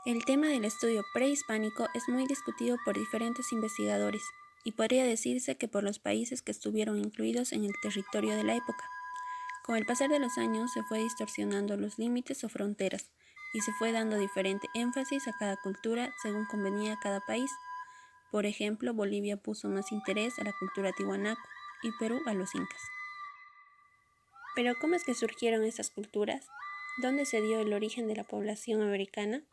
El tema del estudio prehispánico es muy discutido por diferentes investigadores y podría decirse que por los países que estuvieron incluidos en el territorio de la época. Con el pasar de los años se fue distorsionando los límites o fronteras y se fue dando diferente énfasis a cada cultura según convenía a cada país. Por ejemplo, Bolivia puso más interés a la cultura tiwanaku y Perú a los incas. Pero ¿cómo es que surgieron estas culturas? ¿Dónde se dio el origen de la población americana?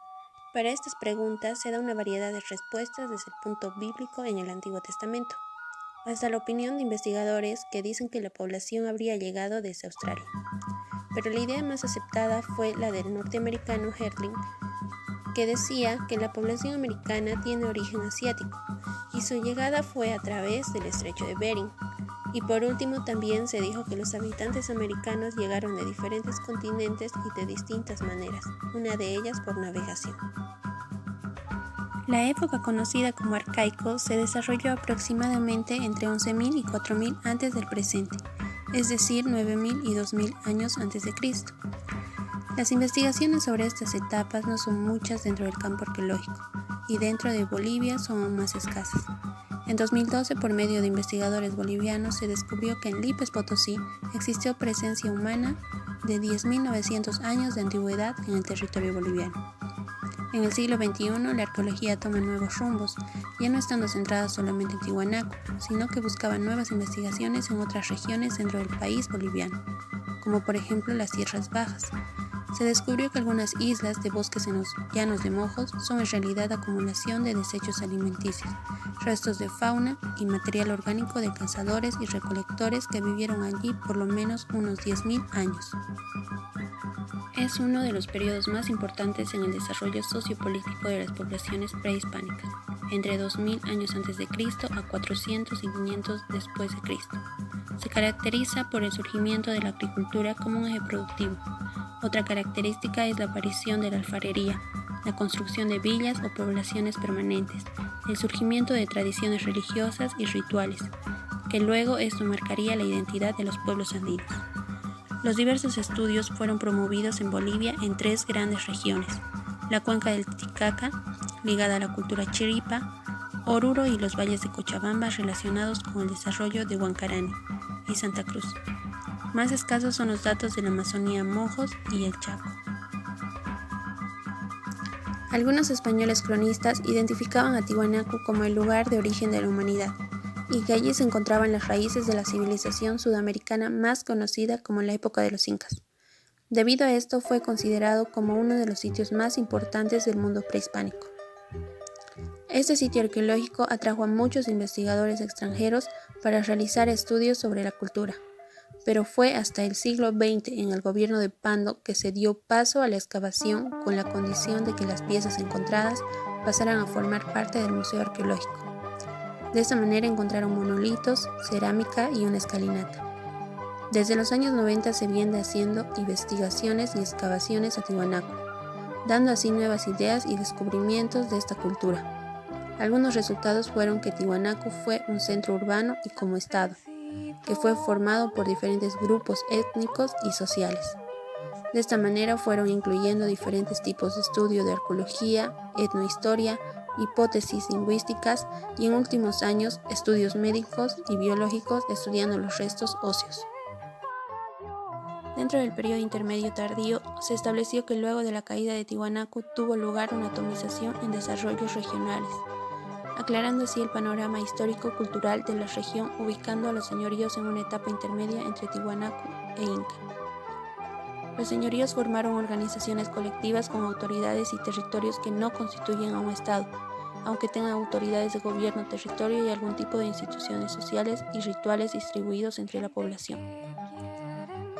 Para estas preguntas se da una variedad de respuestas desde el punto bíblico en el Antiguo Testamento, hasta la opinión de investigadores que dicen que la población habría llegado desde Australia. Pero la idea más aceptada fue la del norteamericano Hertling, que decía que la población americana tiene origen asiático y su llegada fue a través del estrecho de Bering. Y por último también se dijo que los habitantes americanos llegaron de diferentes continentes y de distintas maneras, una de ellas por navegación. La época conocida como arcaico se desarrolló aproximadamente entre 11.000 y 4.000 antes del presente, es decir, 9.000 y 2.000 años antes de Cristo. Las investigaciones sobre estas etapas no son muchas dentro del campo arqueológico y dentro de Bolivia son aún más escasas. En 2012, por medio de investigadores bolivianos, se descubrió que en Lípez Potosí existió presencia humana de 10.900 años de antigüedad en el territorio boliviano. En el siglo XXI, la arqueología toma nuevos rumbos, ya no estando centrada solamente en Tiwanaku, sino que buscaba nuevas investigaciones en otras regiones dentro del país boliviano, como por ejemplo las Tierras Bajas. Se descubrió que algunas islas de bosques en los llanos de Mojos son en realidad acumulación de desechos alimenticios, restos de fauna y material orgánico de cazadores y recolectores que vivieron allí por lo menos unos 10.000 años. Es uno de los periodos más importantes en el desarrollo sociopolítico de las poblaciones prehispánicas, entre 2.000 años antes de Cristo a 400 y 500 después de Cristo. Se caracteriza por el surgimiento de la agricultura como un eje productivo. Otra característica es la aparición de la alfarería, la construcción de villas o poblaciones permanentes, el surgimiento de tradiciones religiosas y rituales, que luego esto marcaría la identidad de los pueblos andinos. Los diversos estudios fueron promovidos en Bolivia en 3 grandes regiones: la cuenca del Titicaca, ligada a la cultura chiripa, Oruro y los valles de Cochabamba relacionados con el desarrollo de Huancarani, y Santa Cruz. Más escasos son los datos de la Amazonía Mojos y el Chaco. Algunos españoles cronistas identificaban a Tiwanaku como el lugar de origen de la humanidad, y que allí se encontraban las raíces de la civilización sudamericana más conocida como la época de los incas. Debido a esto fue considerado como uno de los sitios más importantes del mundo prehispánico. Este sitio arqueológico atrajo a muchos investigadores extranjeros para realizar estudios sobre la cultura, pero fue hasta el siglo XX en el gobierno de Pando que se dio paso a la excavación con la condición de que las piezas encontradas pasaran a formar parte del museo arqueológico. De esta manera encontraron monolitos, cerámica y una escalinata. Desde los años 90 se viene haciendo investigaciones y excavaciones a Tiwanaku, dando así nuevas ideas y descubrimientos de esta cultura. Algunos resultados fueron que Tiwanaku fue un centro urbano y como estado, que fue formado por diferentes grupos étnicos y sociales. De esta manera fueron incluyendo diferentes tipos de estudio de arqueología, etnohistoria, hipótesis lingüísticas y en últimos años estudios médicos y biológicos estudiando los restos óseos. Dentro del periodo intermedio tardío, se estableció que luego de la caída de Tiwanaku tuvo lugar una atomización en desarrollos regionales, aclarando así el panorama histórico-cultural de la región, ubicando a los señoríos en una etapa intermedia entre Tiwanaku e Inca. Los señoríos formaron organizaciones colectivas con autoridades y territorios que no constituyen a un estado, aunque tengan autoridades de gobierno, territorio y algún tipo de instituciones sociales y rituales distribuidos entre la población.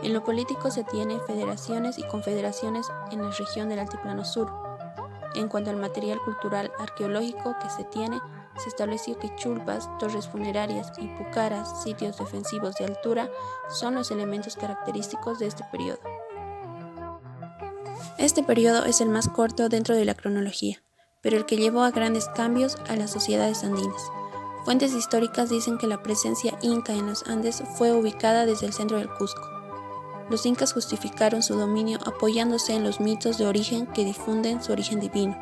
En lo político se tiene federaciones y confederaciones en la región del Altiplano Sur. En cuanto al material cultural arqueológico que se tiene, se estableció que chulpas, torres funerarias y pucaras, sitios defensivos de altura, son los elementos característicos de este periodo. Este periodo es el más corto dentro de la cronología, pero el que llevó a grandes cambios a las sociedades andinas. Fuentes históricas dicen que la presencia inca en los Andes fue ubicada desde el centro del Cusco. Los incas justificaron su dominio apoyándose en los mitos de origen que difunden su origen divino.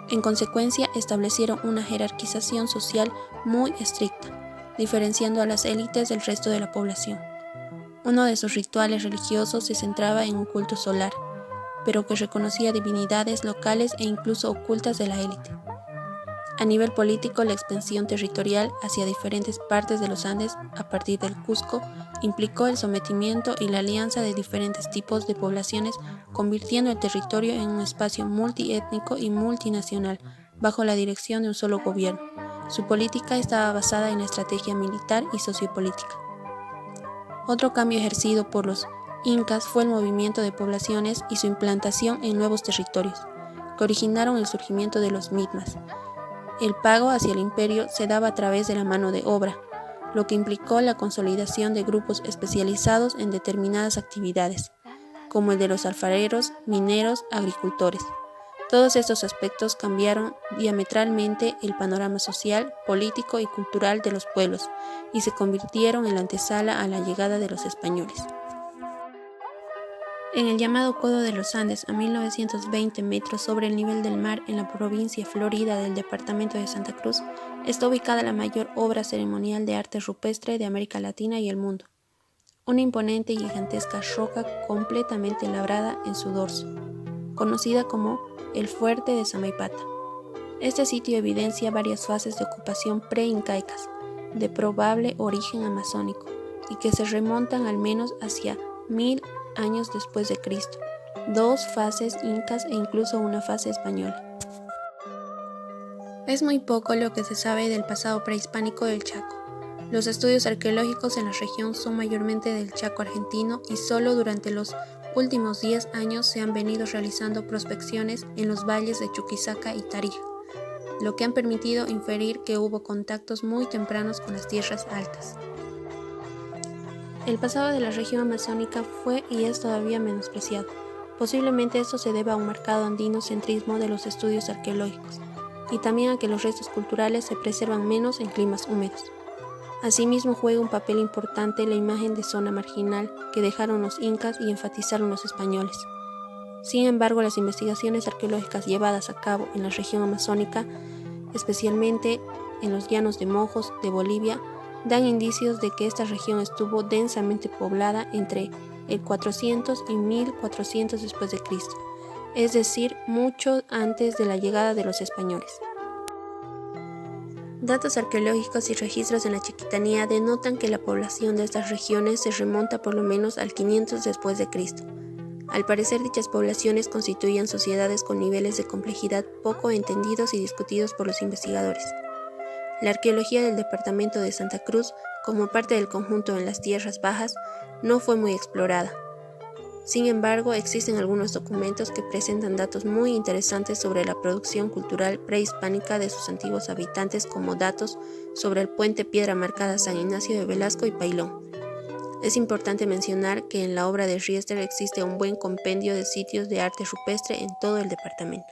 En consecuencia, establecieron una jerarquización social muy estricta, diferenciando a las élites del resto de la población. Uno de sus rituales religiosos se centraba en un culto solar, pero que reconocía divinidades locales e incluso ocultas de la élite. A nivel político, la expansión territorial hacia diferentes partes de los Andes a partir del Cusco implicó el sometimiento y la alianza de diferentes tipos de poblaciones, convirtiendo el territorio en un espacio multiétnico y multinacional, bajo la dirección de un solo gobierno. Su política estaba basada en la estrategia militar y sociopolítica. Otro cambio ejercido por los incas fue el movimiento de poblaciones y su implantación en nuevos territorios, que originaron el surgimiento de los mitmas. El pago hacia el imperio se daba a través de la mano de obra, lo que implicó la consolidación de grupos especializados en determinadas actividades, como el de los alfareros, mineros, agricultores. Todos estos aspectos cambiaron diametralmente el panorama social, político y cultural de los pueblos y se convirtieron en la antesala a la llegada de los españoles. En el llamado Codo de los Andes, a 1920 metros sobre el nivel del mar en la provincia Florida del departamento de Santa Cruz, está ubicada la mayor obra ceremonial de arte rupestre de América Latina y el mundo. Una imponente y gigantesca roca completamente labrada en su dorso, conocida como el Fuerte de Samaipata. Este sitio evidencia varias fases de ocupación pre-incaicas, de probable origen amazónico, y que se remontan al menos hacia 1000 años después de Cristo, 2 fases incas e incluso una fase española. Es muy poco lo que se sabe del pasado prehispánico del Chaco. Los estudios arqueológicos en la región son mayormente del Chaco argentino y solo durante los últimos 10 años se han venido realizando prospecciones en los valles de Chuquisaca y Tarija, lo que han permitido inferir que hubo contactos muy tempranos con las tierras altas. El pasado de la región amazónica fue y es todavía menospreciado. Posiblemente esto se deba a un marcado andinocentrismo de los estudios arqueológicos y también a que los restos culturales se preservan menos en climas húmedos. Asimismo juega un papel importante la imagen de zona marginal que dejaron los incas y enfatizaron los españoles. Sin embargo, las investigaciones arqueológicas llevadas a cabo en la región amazónica, especialmente en los llanos de Mojos de Bolivia, dan indicios de que esta región estuvo densamente poblada entre el 400 y 1400 después de Cristo, es decir, mucho antes de la llegada de los españoles. Datos arqueológicos y registros en la Chiquitanía denotan que la población de estas regiones se remonta por lo menos al 500 después de Cristo. Al parecer, dichas poblaciones constituían sociedades con niveles de complejidad poco entendidos y discutidos por los investigadores. La arqueología del departamento de Santa Cruz, como parte del conjunto en las tierras bajas, no fue muy explorada. Sin embargo, existen algunos documentos que presentan datos muy interesantes sobre la producción cultural prehispánica de sus antiguos habitantes, como datos sobre el puente Piedra Marcada San Ignacio de Velasco y Pailón. Es importante mencionar que en la obra de Riester existe un buen compendio de sitios de arte rupestre en todo el departamento.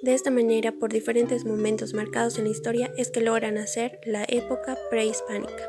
De esta manera, por diferentes momentos marcados en la historia, es que logra nacer la época prehispánica.